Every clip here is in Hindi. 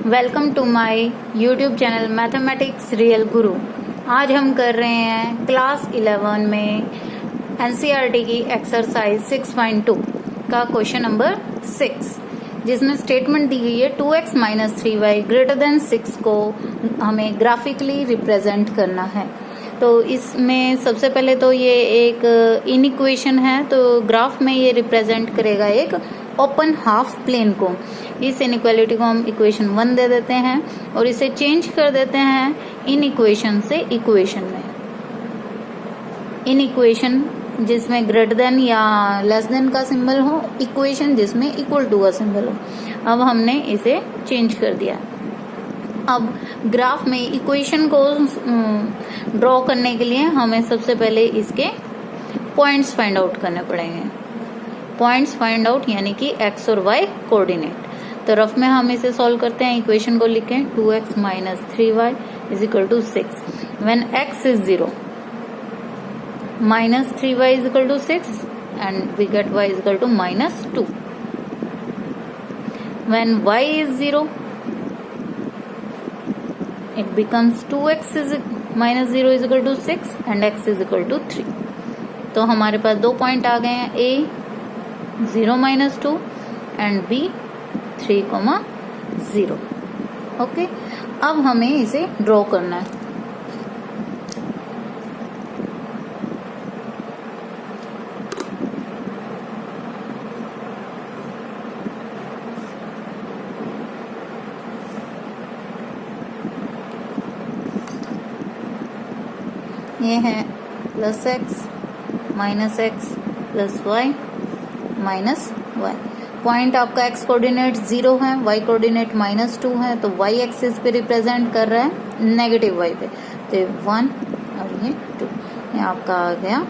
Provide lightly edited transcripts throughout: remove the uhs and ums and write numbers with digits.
Welcome to my YouTube channel mathematics real guru. आज हम कर रहे हैं क्लास 11 में एनसीईआरटी की एक्सरसाइज 6.2 का क्वेश्चन नंबर 6, जिसमें स्टेटमेंट दी गई है 2x minus 3y greater than 6 को हमें ग्राफिकली रिप्रेजेंट करना है। तो इसमें सबसे पहले तो ये एक इनइक्वेशन है, तो ग्राफ में ये रिप्रेजेंट करेगा एक ओपन हाफ प्लेन को। इस इनइक्वालिटी को हम इक्वेशन 1 दे देते हैं और इसे चेंज कर देते हैं इन इक्वेशन से इक्वेशन में। इन इक्वेशन जिसमें ग्रेटर देन या लेस देन का सिंबल हो, इक्वेशन जिसमें इक्वल टू का सिंबल हो। अब हमने इसे चेंज कर दिया। अब ग्राफ में इक्वेशन को ड्रॉ करने के लिए हमें सबसे पहले इसके पॉइंट्स फाइंड आउट करने पड़ेंगे। पॉइंट्स फाइंड आउट यानी कि x और y कोऑर्डिनेट। तो रफ में हम इसे सॉल्व करते हैं। इक्वेशन को लिखें 2x minus 3y is equal to 6 when x is 0 minus 3y is equal to 6 and we get y is equal to minus 2 when y is 0 it becomes 2x is minus 0 is equal to 6 and x is equal to 3। तो हमारे पास दो पॉइंट आ गए हैं, a 0 minus 2 and b 3, 0। Okay, अब हमें इसे ड्रॉ करना है। ये है plus X minus X plus Y minus Y. Point आपका एक्स कोऑर्डिनेट 0 है, वाई कोऑर्डिनेट माइनस 2 है, तो वाई एक्सिस पे रिप्रेजेंट कर रहा है नेगेटिव वाई पे। तो 1 और ये 2, ये आपका आ गया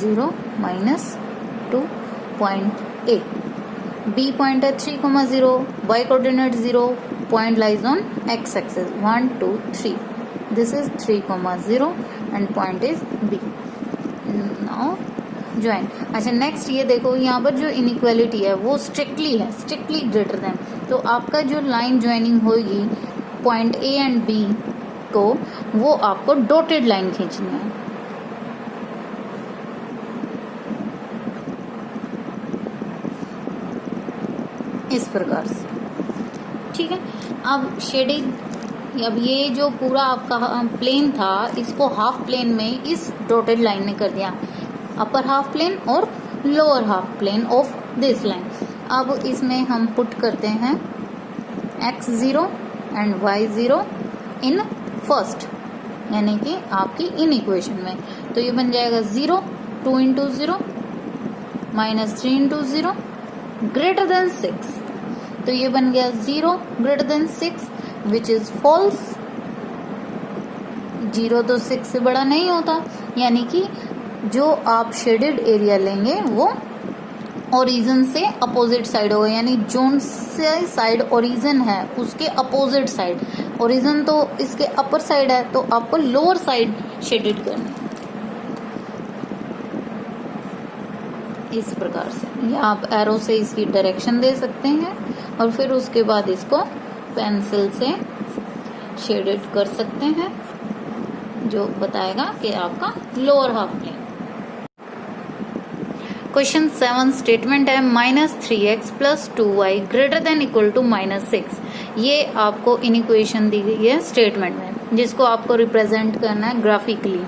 0 minus 2 point A. B point है 3, 0, Y coordinate 0, point lies on X axis 1, 2, 3। This is 3, 0 and point is B. Now join। अच्छा, नेक्स्ट ये देखो, यहाँ पर जो इनइक्वालिटी है वो स्ट्रिक्टली है, स्ट्रिक्टली ग्रेटर देन। तो आपका जो लाइन ज्वाइनिंग होगी पॉइंट A एंड B को, वो आपको डॉटेड लाइन खींचनी है। इस प्रकार से, ठीक है। अब शेडिंग, अब ये जो पूरा आपका प्लेन था, इसको हाफ प्लेन में इस डॉटेड लाइन ने कर दिया, अपर हाफ प्लेन और lower half plane of this line. अब इसमें हम पुट करते हैं x0 and y0 in first, यानी कि आपकी इन इक्वेशन में। तो ये बन जाएगा 0, 2 into 0 minus 3 into 0 greater than 6। तो ये बन गया 0 greater than 6 which is false. 0 तो 6 से बड़ा नहीं होता, यानी कि जो आप शेडेड एरिया लेंगे वो ओरिजिन से अपोजिट साइड होगा, यानी जोन से साइड ओरिजिन है उसके अपोजिट साइड। ओरिजिन तो इसके अपर साइड है, तो आपको लोअर साइड शेडेड करना है। इस प्रकार से या आप एरो से इसकी डायरेक्शन दे सकते हैं और फिर उसके बाद इसको पेंसिल से शेडेड कर सकते हैं, जो बताएगा कि आपका lower half plane. Question 7 statement है minus 3x plus 2y greater than equal to minus 6। ये आपको इनइक्वेशन दी गई है स्टेटमेंट में, जिसको आपको रिप्रेजेंट करना है graphically.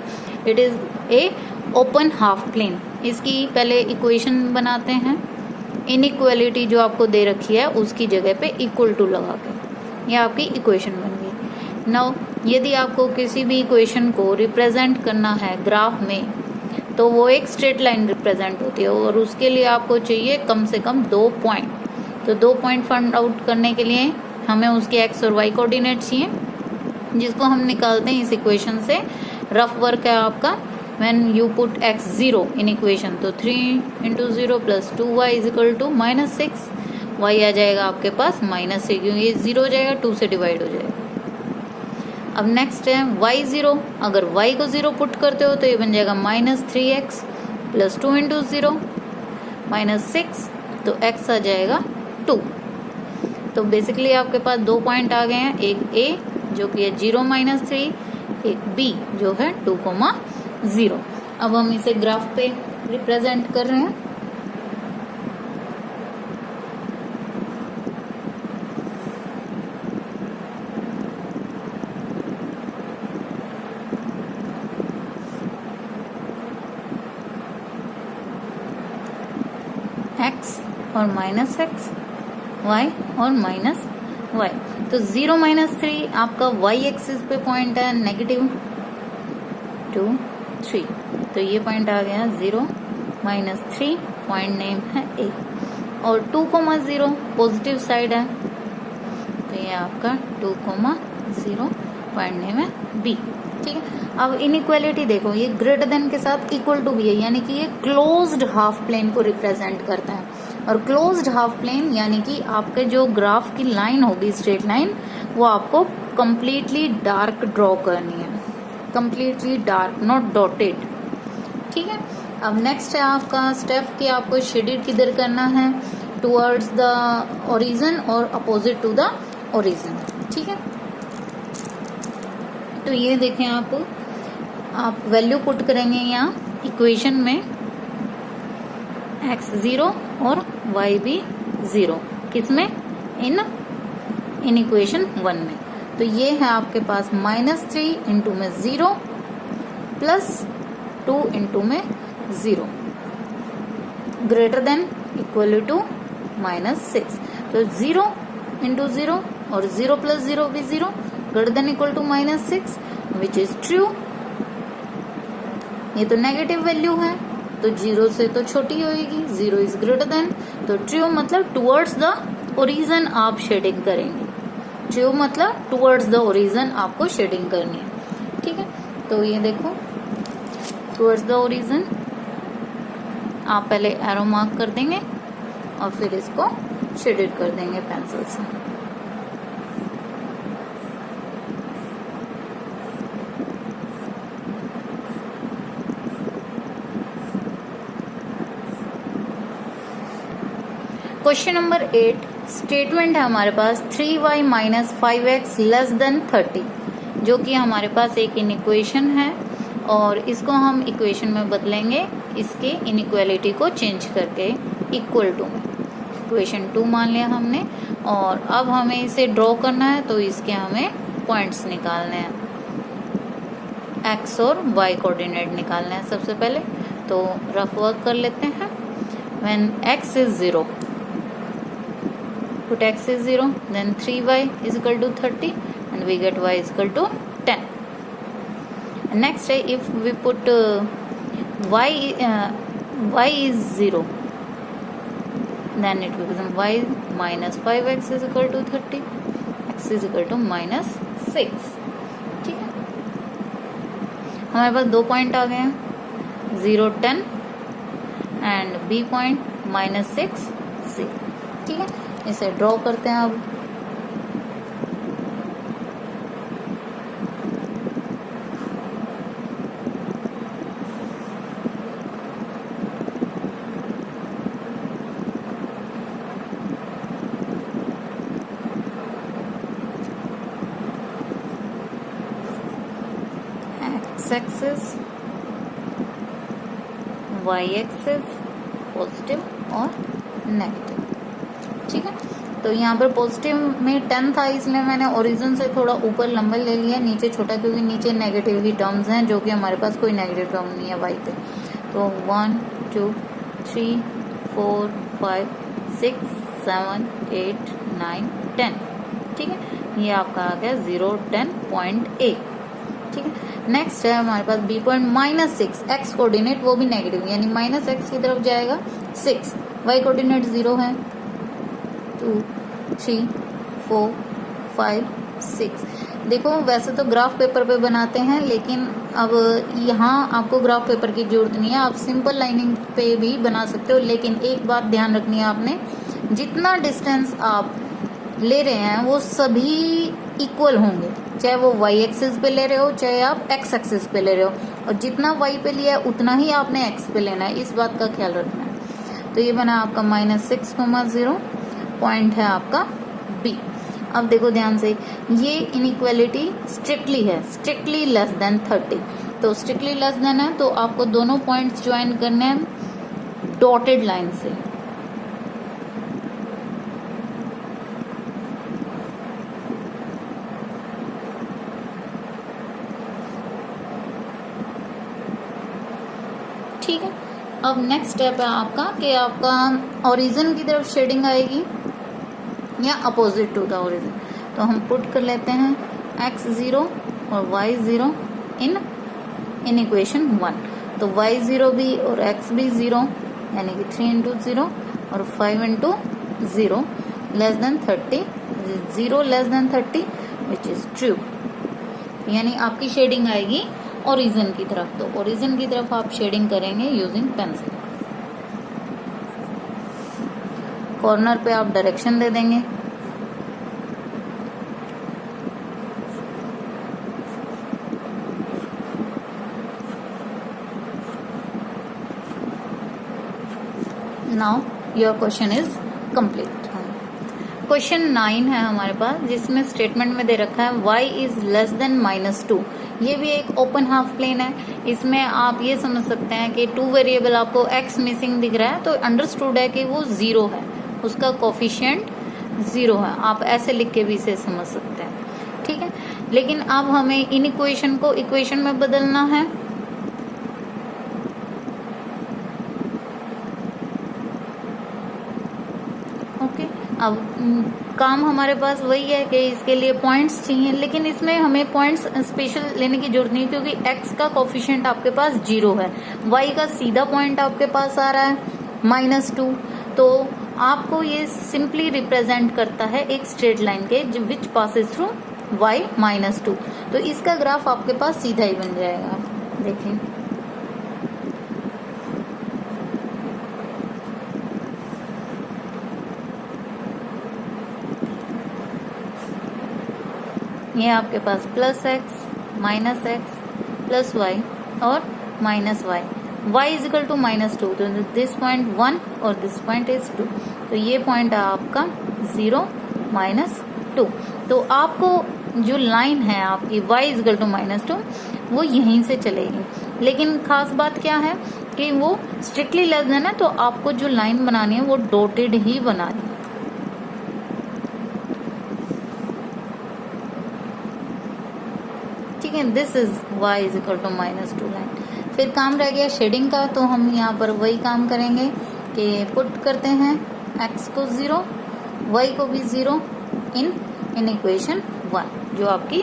It is a open half plane. इसकी पहले इक्वेशन बनाते हैं। इनइक्वालिटी जो आपको दे रखी है उसकी जगह पे इक्वल टू लगा के ये आपकी इक्वेशन बन गई। नाउ यदि आपको किसी भी इक्वेशन को रिप्रेजेंट करना है ग्राफ में, तो वो एक स्ट्रेट लाइन रिप्रेजेंट होती है और उसके लिए आपको चाहिए कम से कम 2 पॉइंट। तो 2 पॉइंट फाइंड आउट करने के लिए हमें उसके x और y कोऑर्डिनेट चाहिए, जिसको हम निकालते हैं इस इक्वेशन से। रफ वर्क है आपका। When you put x0 in equation, तो 3 into 0 plus 2y is equal to minus 6। y आ जाएगा आपके पास माइनस 6, क्योंकि ये 0 हो जाएगा, 2 से डिवाइड हो जाएगा। अब नेक्स्ट है y0। अगर y को 0 पुट करते हो तो ये बन जाएगा minus 3x plus 2 into 0 minus 6, तो x आ जाएगा 2। तो बेसिकली आपके पास 2 पॉइंट आ गए हैं, एक ए जो कि है 0-3, एक बी जो है 2,0। अब हम इसे ग्राफ पे रिप्रेजेंट कर रहे हैं। एक्स और माइनस एक्स, वाई और माइनस वाई। तो 0-3 आपका वाई एक्सिस पे पॉइंट है, -2, 3। तो ये पॉइंट आ गया 0-3, पॉइंट नेम है ए। और 2,0 पॉजिटिव साइड है, तो ये आपका 2,0 पॉइंट नेम है बी। ठीक है, अब इनइक्वालिटी देखो, ये ग्रेटर देन के साथ इक्वल टू भी है, यानी कि ये क्लोज्ड हाफ प्लेन को रिप्रेजेंट करता है। और क्लोज्ड हाफ प्लेन यानी कि आपके जो ग्राफ की लाइन होगी, स्ट्रेट लाइन, वो आपको कंप्लीटली डार्क ड्रॉ करनी है, कंप्लीटली डार्क, नॉट डॉटेड। ठीक है, अब नेक्स्ट है आपका स्टेप कि आपको शेडेड किधर करना है, टुवर्ड्स द ओरिजिन और अपोजिट टू द ओरिजिन। ठीक है, तो ये देखें, आप वैल्यू पुट करेंगे यहाँ इक्वेशन में, x 0 और y भी 0, किसमें, इन इक्वेशन 1 में। तो ये है आपके पास -3 इंटू में 0 प्लस 2 इंटू में 0 ग्रेटर देन इक्वल टू -6। तो 0 इंटू 0 और 0 प्लस 0 भी 0 greater than equal to -6, which is true. ये तो नेगेटिव वैल्यू है, तो 0 से तो छोटी होगी, 0 इज ग्रेटर देन, तो ट्रू मतलब टुवर्ड्स द ओरिजिन आप शेडिंग करेंगे। ट्रू मतलब टुवर्ड्स द ओरिजिन आपको शेडिंग करनी है। ठीक है, तो ये देखो टुवर्ड्स द ओरिजिन आप पहले एरो मार्क कर देंगे और फिर इसको शेडेड कर देंगे पेंसिल से। क्वेश्चन नंबर 8 स्टेटमेंट है हमारे पास 3y - 5x < 30, जो कि हमारे पास एक इनइक्वेशन है और इसको हम इक्वेशन में बदलेंगे, इसके इनइक्वालिटी को चेंज करके इक्वल टू में। इक्वेशन 2 मान लिया हमने और अब हमें इसे ड्रॉ करना है, तो इसके हमें पॉइंट्स निकालने हैं, x और y कोऑर्डिनेट निकालने हैं सबसे पहले। तो रफ वर्क कर लेते हैं। When x is 0, put x is 0, then 3y is equal to 30 and we get y is equal to 10. And next if we put y is 0, then it will become y minus 5x is equal to 30, x is equal to -6। ठीक है, हमारे पास 2 पॉइंट आ गए हैं, 0, 10 एंड b पॉइंट -6 c। ठीक है, इसे ड्रॉ करते हैं अब। x axis, y axis, positive और नेगेटिव। ठीक है, तो यहाँ पर पॉजिटिव में 10 था, इसलिए मैंने ओरिजिन से थोड़ा ऊपर नंबर ले लिया, नीचे छोटा, क्योंकि नीचे नेगेटिव ही टर्म्स हैं, जो कि हमारे पास कोई नेगेटिव टर्म नहीं है y पे। तो 1 2 3 4 5 6 7 8 9 10। ठीक है, ये आपका आ गया 0 10 पॉइंट A। ठीक है, नेक्स्ट है हमारे पास b पॉइंट -6, x कोऑर्डिनेट वो भी नेगेटिव, यानी -x की तरफ जाएगा 6, y कोऑर्डिनेट 0 है, 2 3 4 5 6। देखो वैसे तो ग्राफ पेपर पे बनाते हैं, लेकिन अब यहाँ आपको ग्राफ पेपर की जरूरत नहीं है, आप सिंपल लाइनिंग पे भी बना सकते हो। लेकिन एक बात ध्यान रखनी है आपने, जितना डिस्टेंस आप ले रहे हैं वो सभी इक्वल होंगे, चाहे वो y एक्सिस पे ले रहे हो, चाहे आप x एक्सिस पे ले रहे हो, और जितना y पे लिया है उतना ही आपने x पे लेना है, इस बात का ख्याल रखना है। तो ये बना आपका -6, 0 पॉइंट है आपका बी। अब देखो ध्यान से, ये इनइक्वालिटी स्ट्रिक्टली है, स्ट्रिक्टली लेस देन 30। तो स्ट्रिक्टली लेस देन है तो आपको दोनों पॉइंट्स ज्वाइन करने हैं डॉटेड लाइन से। ठीक है, अब नेक्स्ट स्टेप है आपका कि आपका ओरिजिन की तरफ शेडिंग आएगी या अपोजिट टू द ओरिजिन। तो हम पुट कर लेते हैं x0 और y0 इन इक्वेशन 1। तो y0 भी और x भी 0, यानी कि 3 इंटू 0 और 5 into 0 less than 30, 0 less than 30 which is true. यानी आपकी शेडिंग आएगी ओरिजिन की तरफ। तो ओरिजिन की तरफ आप शेडिंग करेंगे यूजिंग पेंसिल। कॉर्नर पे आप डायरेक्शन दे देंगे। Now your question is complete. Question 9 है हमारे पास, जिसमें स्टेटमेंट में दे रखा है y इज लेस देन -2। ये भी एक ओपन हाफ प्लेन है। इसमें आप ये समझ सकते हैं कि 2 वेरिएबल आपको x मिसिंग दिख रहा है तो अंडरस्टूड है कि वो 0 है, उसका कोफिशिएंट 0 है। आप ऐसे लिख के भी इसे समझ सकते हैं। ठीक है, लेकिन अब हमें इन इक्वेशन को इक्वेशन में बदलना है। ओके, अब काम हमारे पास वही है कि इसके लिए पॉइंट्स चाहिए, लेकिन इसमें हमें पॉइंट्स स्पेशल लेने की जरूरत नहीं, क्योंकि x का कोफिशिएंट आपके पास 0 है, y का सीधा पॉइंट आपके पास आ रहा है -2। तो आपको ये सिंपली रिप्रेजेंट करता है एक स्ट्रेट लाइन के विच पासेस थ्रू y -2। तो इसका ग्राफ आपके पास सीधा ही बन जाएगा। देखिए, ये आपके पास +x -x +y और -y, y is equal to -2। तो दिस पॉइंट 1 और दिस पॉइंट इज 2। तो ये पॉइंट है आपका 0 -2। तो आपको जो लाइन है आपकी y इज इक्वल टू -2 वो यहीं से चलेगी। लेकिन खास बात क्या है कि वो स्ट्रिक्टली लेस देन है, तो आपको जो लाइन बनानी है वो डॉटेड ही बनानी है। ठीक है, this is y is equal to -2 line. फिर काम रह गया शेडिंग का। तो हम यहाँ पर वही काम करेंगे कि पुट करते हैं x को 0, y को भी 0 इन इक्वेशन 1, जो आपकी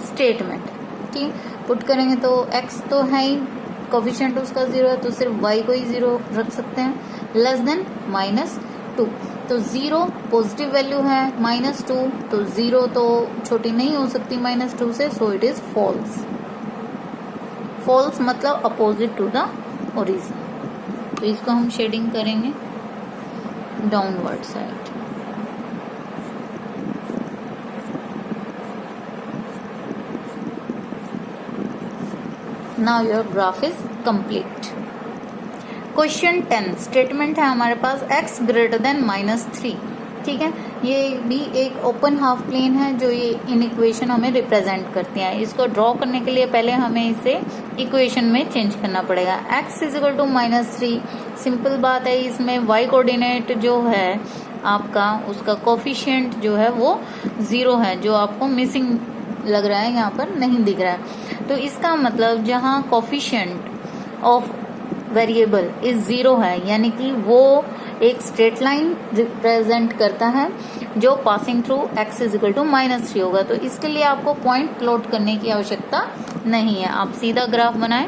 स्टेटमेंट है। ठीक, पुट करेंगे तो x तो है ही, कोफिशिएंट उसका 0 है, तो सिर्फ y को ही 0 रख सकते हैं, लेस देन -2। तो 0 पॉजिटिव वैल्यू है, -2 तो 0 तो छोटी नहीं हो सकती -2 से, so it is false. False मतलब अपोजिट टू द ओरिजिन। तो इसको हम शेडिंग करेंगे downward side. Now your graph is complete. Question 10 statement है हमारे पास x ग्रेटर देन -3। ठीक है, ये भी एक ओपन हाफ प्लेन है जो ये इन इक्वेशन हमें रिप्रेजेंट करती है। इसको ड्रॉ करने के लिए पहले हमें इसे इक्वेशन में चेंज करना पड़ेगा। x is equal to -3, simple बात है। इसमें y कोऑर्डिनेट जो है आपका, उसका कोफिशिएंट जो है वो 0 है, जो आपको मिसिंग लग रहा है, यहाँ पर नहीं दिख रहा है। तो इसका मतलब जहाँ कोफिशिएंट ऑफ वेरिएबल इज 0 है, यानी कि वो एक स्ट्रेट लाइन रिप्रेजेंट करता है जो passing through x is equal to -3 होगा। तो इसके लिए आपको पॉइंट प्लॉट करने की आवश्यकता नहीं है, आप सीधा ग्राफ बनाएं।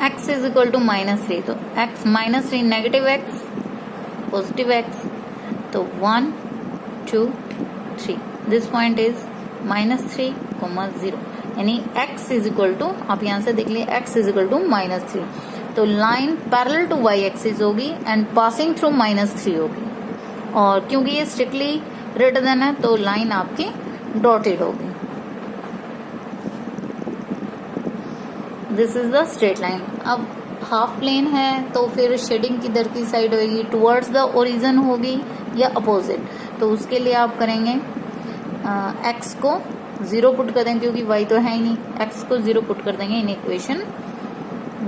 x इज इक्वल टू -3, तो x -3 negative x positive x, तो 1 2 3, दिस पॉइंट इज -3, 0, यानी x इज इक्वल टू, आप यहाँ से देख लिए x इज इक्वल टू -3। तो line parallel to y axis होगी एंड पासिंग थ्रू -3 होगी, और क्योंकि ये स्ट्रिक्टली ग्रेटर देन है तो लाइन आपकी डॉटेड होगी। This is the straight line. अब हाफ प्लेन है तो फिर शेडिंग किधर की साइड होगी, टुवर्ड्स द ओरिजिन होगी या अपोजिट। तो उसके लिए आप करेंगे एक्स को 0 पुट कर देंगे क्योंकि y तो है ही नहीं, x को 0 पुट कर देंगे इन इक्वेशन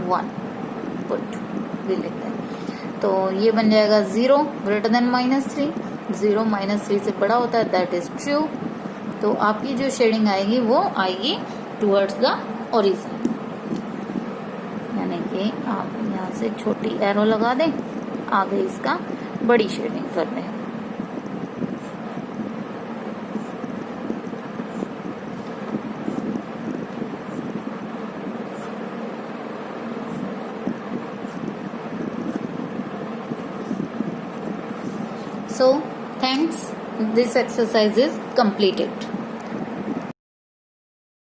1 पुट भी लिखते हैं। तो ये बन जाएगा 0 ग्रेटर देन -3, 0 -3 से बड़ा होता है, दैट इज ट्रू। तो आपकी जो शेडिंग आएगी वो आएगी टुवर्ड्स द ओरिजिन, यानी कि आप यहाँ से छोटी एरो लगा दें, आगे इसका बड़ी शेडिंग कर दें। So, thanks. This exercise is completed.